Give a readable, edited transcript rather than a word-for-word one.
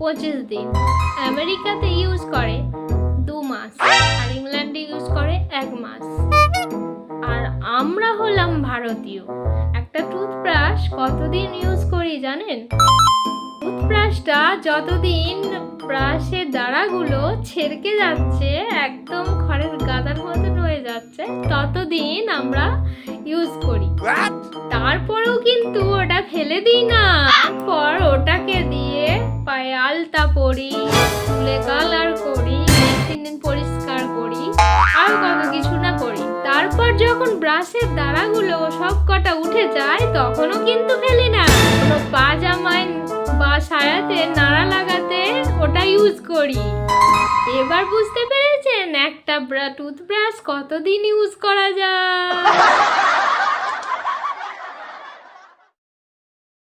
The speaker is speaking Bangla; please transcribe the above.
25 দিন। আমেরিকাতে ইউজ করে 2 মাস, আর ইংল্যান্ডে ইউজ করে 1 মাস। আর আমরা হলাম ভারতীয়। একটা টুথব্রাশ কতদিন ইউজ করি জানেন? টুথব্রাশটা যতদিন ব্রাশের দাঁড়াগুলো ছেড়কে যাচ্ছে, একদম খড়ের গাদার মতন হয়ে যাচ্ছে, ততদিন আমরা ইউজ করি। তারপরেও কিন্তু ওটা ফেলে দিই না। তারপর ওটাকে দিয়ে পায়ে আলতা পরি, চুলে কালার করি, 3 দিন পরিষ্কার করি, আর কত কিছু না করি। তারপর যখন ব্রাশের দাঁড়াগুলো সব কটা উঠে যায়, তখনও কিন্তু ফেলি না। কোনো পাজামায় বা সায়াতে নাড়া লাগাতে ওটা ইউজ করি। এবার বুঝতে পেরেছেন একটা টুথব্রাশ কতদিন ইউজ করা যায়?